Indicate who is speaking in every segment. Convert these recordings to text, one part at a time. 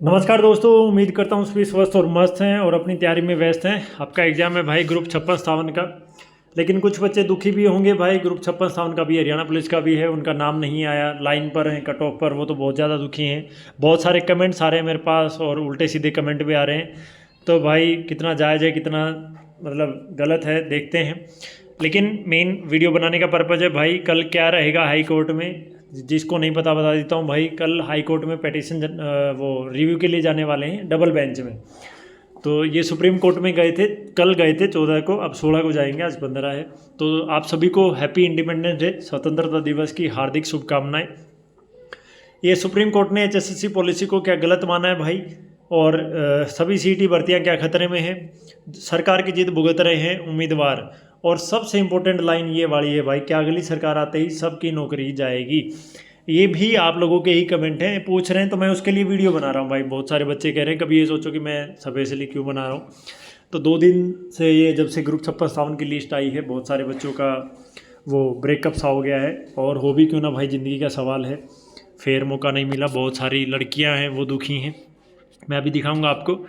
Speaker 1: नमस्कार दोस्तों, उम्मीद करता हूँ सभी स्वस्थ और मस्त हैं और अपनी तैयारी में व्यस्त हैं। आपका एग्जाम है भाई ग्रुप 56-57 का। लेकिन कुछ बच्चे दुखी भी होंगे भाई, ग्रुप 56-57 का भी हरियाणा पुलिस का भी है, उनका नाम नहीं आया, लाइन पर हैं, कट ऑफ पर, वो तो बहुत ज़्यादा दुखी हैं। बहुत सारे कमेंट्स आ रहे हैं मेरे पास और उल्टे सीधे कमेंट भी आ रहे हैं। तो भाई कितना जायज़ है, कितना मतलब गलत है, देखते हैं। लेकिन मेन वीडियो बनाने का पर्पज़ है भाई, कल क्या रहेगा हाई कोर्ट में, जिसको नहीं पता बता देता हूँ भाई। कल हाई कोर्ट में पिटीशन वो रिव्यू के लिए जाने वाले हैं डबल बेंच में। तो ये सुप्रीम कोर्ट में गए थे, कल गए थे 14 को, अब 16 को जाएंगे, आज 15 है। तो आप सभी को हैप्पी इंडिपेंडेंस डे, स्वतंत्रता दिवस की हार्दिक शुभकामनाएं। ये सुप्रीम कोर्ट ने एचएसएससी पॉलिसी को क्या गलत माना है भाई, और सभी सीईटी भर्तियां क्या खतरे में हैं, सरकार की जिद भुगत रहे हैं उम्मीदवार। और सबसे इम्पोर्टेंट लाइन ये वाली है भाई, क्या अगली सरकार आते ही सबकी नौकरी जाएगी। ये भी आप लोगों के ही कमेंट हैं, पूछ रहे हैं, तो मैं उसके लिए वीडियो बना रहा हूँ भाई। बहुत सारे बच्चे कह रहे हैं, कभी ये सोचो कि मैं स्पेशली क्यों बना रहा हूँ। तो 2 दिन से ये जब से ग्रुप 56-57 की लिस्ट आई है, बहुत सारे बच्चों का वो ब्रेकअप सा हो गया है, और हो भी क्यों ना भाई, ज़िंदगी का सवाल है, फेर मौका नहीं मिला। बहुत सारी लड़कियां हैं वो दुखी हैं, मैं अभी दिखाऊंगा आपको।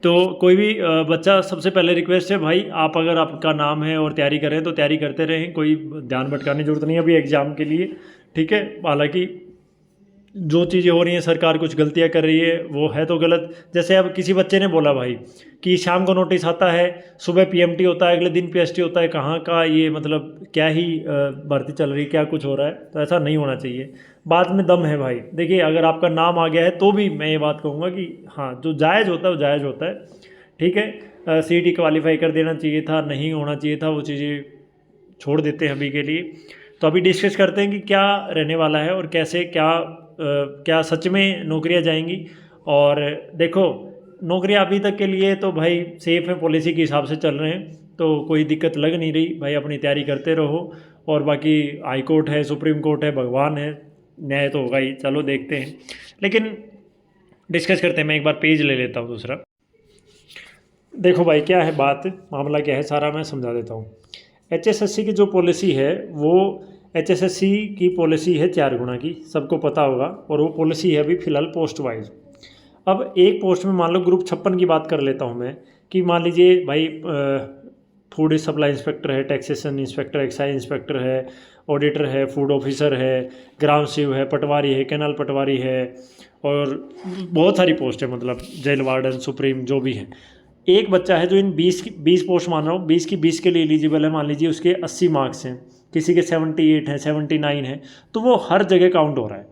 Speaker 1: तो कोई भी बच्चा, सबसे पहले रिक्वेस्ट है भाई, आप अगर आपका नाम है और तैयारी कर रहे हैं तो तैयारी करते रहें, कोई ध्यान भटकाने की जरूरत नहीं है अभी एग्ज़ाम के लिए, ठीक है। हालांकि जो चीज़ें हो रही हैं, सरकार कुछ गलतियां कर रही है, वो है तो गलत। जैसे अब किसी बच्चे ने बोला भाई कि शाम को नोटिस आता है, सुबह पीएमटी होता है, अगले दिन पीएसटी होता है, कहाँ का ये मतलब, क्या ही भर्ती चल रही, क्या कुछ हो रहा है। तो ऐसा नहीं होना चाहिए, बाद में दम है भाई। देखिए, अगर आपका नाम आ गया है तो भी मैं ये बात कहूँगा कि हाँ, जो जायज़ होता है वो जायज़ होता है, ठीक है। सीईटी क्वालिफाई कर देना चाहिए था, नहीं होना चाहिए था, वो चीज़ें छोड़ देते हैं अभी के लिए। तो अभी डिस्कस करते हैं कि क्या रहने वाला है और कैसे क्या क्या सच में नौकरियां जाएंगी। और देखो, नौकरियां अभी तक के लिए तो भाई सेफ है, पॉलिसी के हिसाब से चल रहे हैं, तो कोई दिक्कत लग नहीं रही भाई। अपनी तैयारी करते रहो, और बाकी हाई कोर्ट है, सुप्रीम कोर्ट है, भगवान है, न्याय तो होगा ही, चलो देखते हैं। लेकिन डिस्कस करते हैं, मैं एक बार पेज ले लेता हूँ दूसरा। देखो भाई, क्या है बात, मामला क्या है, सारा मैं समझा देता हूँ। एचएसएससी की जो पॉलिसी है, वो एचएसएससी की पॉलिसी है 4 गुना की, सबको पता होगा, और वो पॉलिसी है अभी फ़िलहाल पोस्ट वाइज। अब एक पोस्ट में मान लो ग्रुप 56 की बात कर लेता हूँ मैं, कि मान लीजिए भाई फूड सप्लाई इंस्पेक्टर है, टैक्सेशन इंस्पेक्टर, एक्साइज इंस्पेक्टर है, ऑडिटर है, फूड ऑफिसर है, ग्राम सेव है, पटवारी है, कैनाल पटवारी है, और बहुत सारी पोस्ट है, मतलब जेल वार्डन, सुप्रीम, जो भी है। एक बच्चा है जो इन 20 पोस्ट मान रहा हूँ, 20 की 20 के लिए एलिजिबल है, मान लीजिए उसके 80 मार्क्स हैं, किसी के 78 हैं, 79 हैं, तो वो हर जगह काउंट हो रहा है,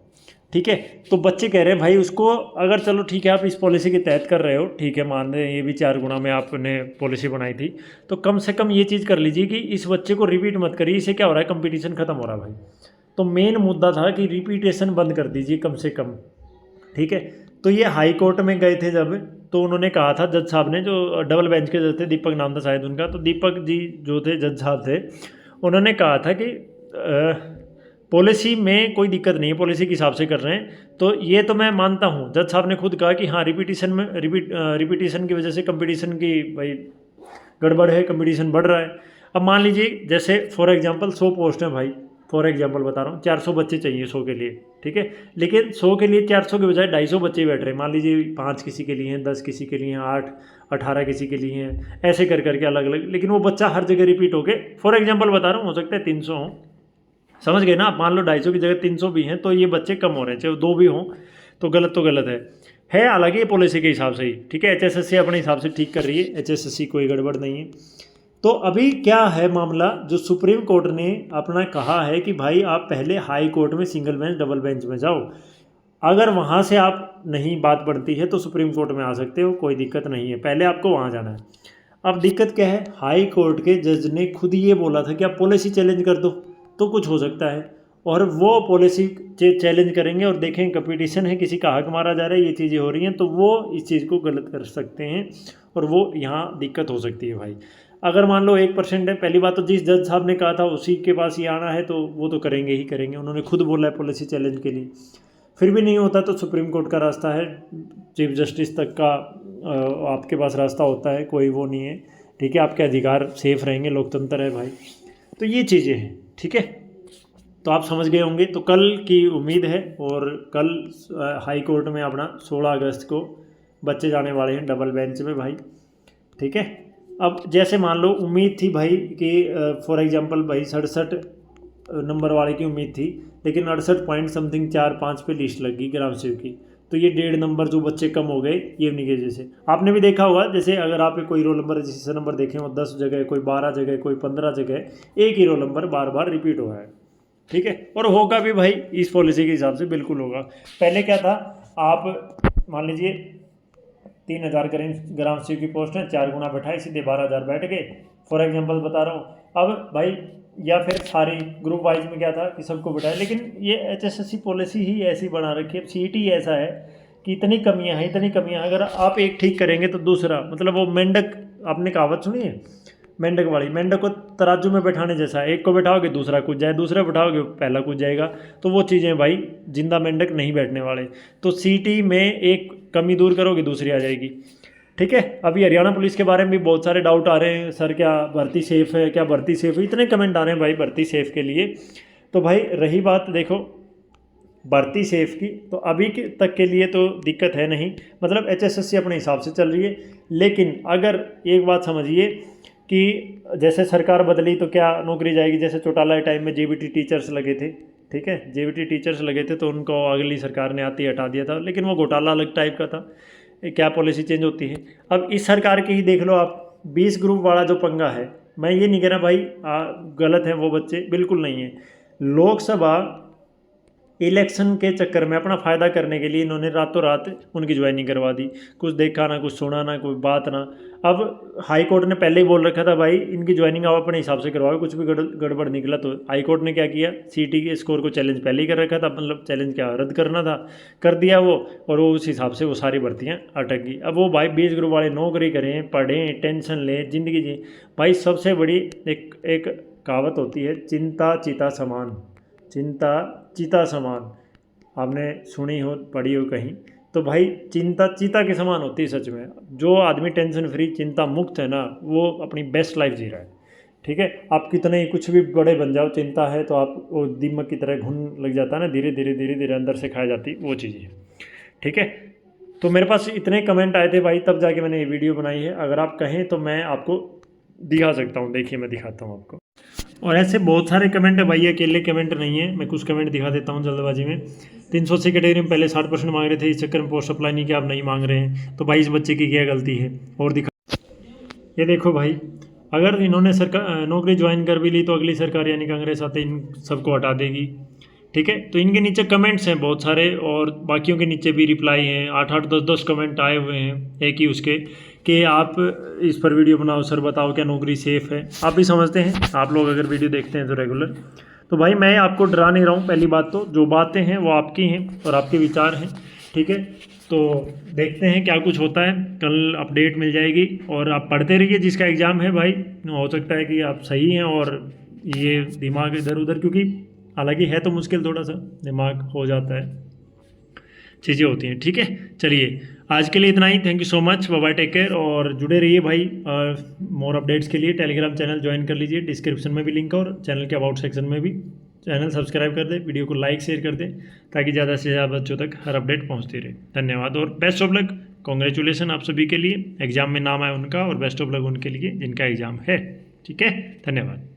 Speaker 1: ठीक है। तो बच्चे कह रहे हैं भाई उसको, अगर चलो ठीक है आप इस पॉलिसी के तहत कर रहे हो, ठीक है, मान रहे हैं ये भी 4 गुना में आपने पॉलिसी बनाई थी, तो कम से कम ये चीज़ कर लीजिए कि इस बच्चे को रिपीट मत करिए। इससे क्या हो रहा है, कंपटीशन खत्म हो रहा है भाई। तो मेन मुद्दा था कि रिपीटेशन बंद कर दीजिए कम से कम, ठीक है। तो ये हाई कोर्ट में गए थे जब, तो उन्होंने कहा था, जज साहब ने, जो डबल बेंच के जज थे, दीपक नाम था शायद उनका, तो दीपक जी जो थे जज साहब थे, उन्होंने कहा था कि पॉलिसी में कोई दिक्कत नहीं है, पॉलिसी के हिसाब से कर रहे हैं। तो ये तो मैं मानता हूँ, जज साहब ने खुद कहा कि हाँ, रिपीटिशन की वजह से कंपटीशन की भाई गड़बड़ है, कंपटीशन बढ़ रहा है। अब मान लीजिए, जैसे फॉर एग्जांपल 100 पोस्ट हैं भाई, फॉर एग्जांपल बता रहा हूँ, 400 बच्चे चाहिए 100 के लिए, ठीक है। लेकिन 100 के लिए 400 के बजाय 250 बच्चे बैठ रहे हैं। मान लीजिए 5 किसी के लिए हैं, 10 किसी के लिए हैं, 8 18 किसी के लिए हैं, ऐसे कर करके अलग अलग। लेकिन वो बच्चा हर जगह रिपीट होके, फॉर एग्जाम्पल बता रहा हूँ, हो सकता है 300 हों, समझ गए ना आप। मान लो 250 की जगह 300 भी हैं, तो ये बच्चे कम हो रहे हैं, चाहे 2 भी हों, तो गलत तो गलत है। हालांकि ये पॉलिसी के हिसाब से ही ठीक है, एचएसएससी अपने हिसाब से ठीक कर रही है, एचएसएससी कोई गड़बड़ नहीं है। तो अभी क्या है मामला, जो सुप्रीम कोर्ट ने अपना कहा है कि भाई आप पहले हाई कोर्ट में सिंगल बेंच डबल बेंच में जाओ, अगर वहाँ से आप नहीं बात बनती है तो सुप्रीम कोर्ट में आ सकते हो, कोई दिक्कत नहीं है, पहले आपको वहाँ जाना है। अब दिक्कत क्या है, हाई कोर्ट के जज ने खुद ये बोला था कि आप पॉलिसी चैलेंज कर दो तो कुछ हो सकता है, और वो पॉलिसी चैलेंज करेंगे और देखें कंपटीशन है, किसी का हक मारा जा रहा है, ये चीज़ें हो रही हैं, तो वो इस चीज़ को गलत कर सकते हैं, और वो यहाँ दिक्कत हो सकती है भाई। अगर मान लो 1% है, पहली बात तो जिस जज साहब ने कहा था उसी के पास ये आना है, तो वो तो करेंगे ही करेंगे, उन्होंने खुद बोला है पॉलिसी चैलेंज के लिए। फिर भी नहीं होता तो सुप्रीम कोर्ट का रास्ता है, चीफ जस्टिस तक का आपके पास रास्ता होता है, कोई वो नहीं है, ठीक है। आपके अधिकार सेफ रहेंगे, लोकतंत्र है भाई। तो ये चीज़ें हैं, ठीक है। तो आप समझ गए होंगे। तो कल की उम्मीद है, और कल हाई कोर्ट में अपना 16 अगस्त को बच्चे जाने वाले हैं डबल बेंच में भाई, ठीक है। अब जैसे मान लो उम्मीद थी भाई कि फॉर एग्जांपल भाई 67 नंबर वाले की उम्मीद थी, लेकिन 68 पॉइंट समथिंग 4-5 पे लिस्ट लग गई ग्राम सेवक की, तो ये 1.5 नंबर जो बच्चे कम हो गए ये उन्हीं की वजह से। आपने भी देखा होगा, जैसे अगर आप कोई रोल नंबर रजिस्टर नंबर देखें वो 10 जगह, कोई 12 जगह, कोई 15 जगह, एक ही रोल नंबर बार बार रिपीट हुआ है, ठीक है। और होगा भी भाई इस पॉलिसी के हिसाब से, बिल्कुल होगा। पहले क्या था, आप मान लीजिए 3000 ग्राम सेवक की पोस्ट है, 4 गुना बैठाए, सीधे 12,000 बैठ गए, फॉर एग्जांपल बता रहा हूँ। अब भाई या फिर सारी ग्रुप वाइज में क्या था कि सबको बैठाए, लेकिन ये HSSC पॉलिसी ही ऐसी बना रखी है, CET ही ऐसा है कि इतनी कमियां हैं, इतनी कमियां, अगर आप एक ठीक करेंगे तो दूसरा, मतलब वो मेंढक, आपने कहावत सुनी है मेंढक वाली, मेंढक को तराजू में बैठाने जैसा है, एक को बैठाओगे दूसरा कूद जाए, दूसरा बैठाओगे पहला कूद जाएगा, तो वो चीज़ें भाई जिंदा मेंढक नहीं बैठने वाले। तो CET में एक कमी दूर करोगे दूसरी आ जाएगी, ठीक है। अभी हरियाणा पुलिस के बारे में भी बहुत सारे डाउट आ रहे हैं, सर क्या भर्ती सेफ़ है, क्या भर्ती सेफ़ है, इतने कमेंट आ रहे हैं भाई भर्ती सेफ़ के लिए। तो भाई रही बात देखो भर्ती सेफ़ की, तो अभी तक के लिए तो दिक्कत है नहीं, मतलब HSSC अपने हिसाब से चल रही है। लेकिन अगर एक बात समझिए कि जैसे सरकार बदली तो क्या नौकरी जाएगी, जैसे चौटाला के टाइम में JBT टीचर्स लगे थे, ठीक है, JBT टीचर्स लगे थे, तो उनको अगली सरकार ने आती हटा दिया था, लेकिन वो घोटाला अलग टाइप का था, क्या पॉलिसी चेंज होती है। अब इस सरकार की ही देख लो आप, 20 ग्रुप वाला जो पंगा है, मैं ये नहीं कह रहा भाई गलत है वो बच्चे, बिल्कुल नहीं है। लोकसभा इलेक्शन के चक्कर में अपना फ़ायदा करने के लिए इन्होंने रातों रात उनकी ज्वाइनिंग करवा दी, कुछ देखा ना, कुछ सुना ना, कोई बात ना। अब हाई कोर्ट ने पहले ही बोल रखा था भाई इनकी ज्वाइनिंग आप अपने हिसाब से करवाओ, कुछ भी गड़बड़ निकला तो हाई कोर्ट ने क्या किया, CET के स्कोर को चैलेंज पहले ही कर रखा था, मतलब चैलेंज क्या रद्द करना था, कर दिया वो, और वो उस हिसाब से वो सारी भर्तियाँ अटक गई। अब वो भाई 20 ग्रुप वाले नौकरी करें, पढ़ें, टेंशन लें, ज़िंदगी जी। भाई सबसे बड़ी एक कहावत होती है, चिंता चीता समान, चिंता चीता समान, आपने सुनी हो, पढ़ी हो कहीं। तो भाई चिंता चीता के समान होती है सच में। जो आदमी टेंशन फ्री, चिंता मुक्त है ना, वो अपनी बेस्ट लाइफ जी रहा है, ठीक है। आप कितने ही कुछ भी बड़े बन जाओ, चिंता है तो आप वो दीमक की तरह घुन लग जाता है ना, धीरे धीरे धीरे धीरे अंदर से खाई जाती वो चीज़ें, ठीक है। तो मेरे पास इतने कमेंट आए थे भाई, तब जाके मैंने ये वीडियो बनाई है। अगर आप कहें तो मैं आपको दिखा सकता हूँ, देखिए मैं दिखाता हूँ आपको। और ऐसे बहुत सारे कमेंट है भाई, अकेले कमेंट नहीं है, मैं कुछ कमेंट दिखा देता हूँ जल्दबाजी में। 380 कैटेगरी में पहले 60% मांग रहे थे, इस चक्कर में पोस्ट अप्लाई नहीं किया, आप नहीं मांग रहे हैं, तो भाई इस बच्चे की क्या गलती है। और दिखा, ये देखो भाई, अगर इन्होंने सरकार नौकरी ज्वाइन कर भी ली तो अगली सरकार यानी कांग्रेस आते इन सबको हटा देगी, ठीक है। तो इनके नीचे कमेंट्स हैं बहुत सारे, और बाकियों के नीचे भी रिप्लाई हैं, 8-8, 10-10 कमेंट आए हुए हैं एक ही उसके, कि आप इस पर वीडियो बनाओ सर, बताओ क्या नौकरी सेफ़ है। आप भी समझते हैं, आप लोग अगर वीडियो देखते हैं तो रेगुलर। तो भाई मैं आपको डरा नहीं रहा हूँ, पहली बात तो जो बातें हैं वो आपकी हैं और आपके विचार हैं, ठीक है। तो देखते हैं क्या कुछ होता है, कल अपडेट मिल जाएगी, और आप पढ़ते रहिए। जिसका एग्ज़ाम है भाई, हो सकता है कि आप सही हैं और ये दिमाग इधर उधर, क्योंकि हालांकि है तो मुश्किल, थोड़ा सा दिमाग हो जाता है, चीज़ें होती हैं, ठीक है। चलिए आज के लिए इतना ही, thank you so much, bye bye, take care. और जुड़े रहिए भाई, मोर अपडेट्स के लिए टेलीग्राम चैनल ज्वाइन कर लीजिए, डिस्क्रिप्शन में भी लिंक है, और चैनल के अबाउट सेक्शन में भी। चैनल सब्सक्राइब कर दे, वीडियो को लाइक शेयर कर दे, ताकि ज़्यादा से ज़्यादा बच्चों तक हर अपडेट पहुँचती रहे। धन्यवाद और बेस्ट ऑफ लक, कॉन्ग्रेचुलेसन आप सभी के लिए, एग्ज़ाम में नाम आए उनका, और बेस्ट ऑफ लक उनके लिए जिनका एग्ज़ाम है, ठीक है। धन्यवाद।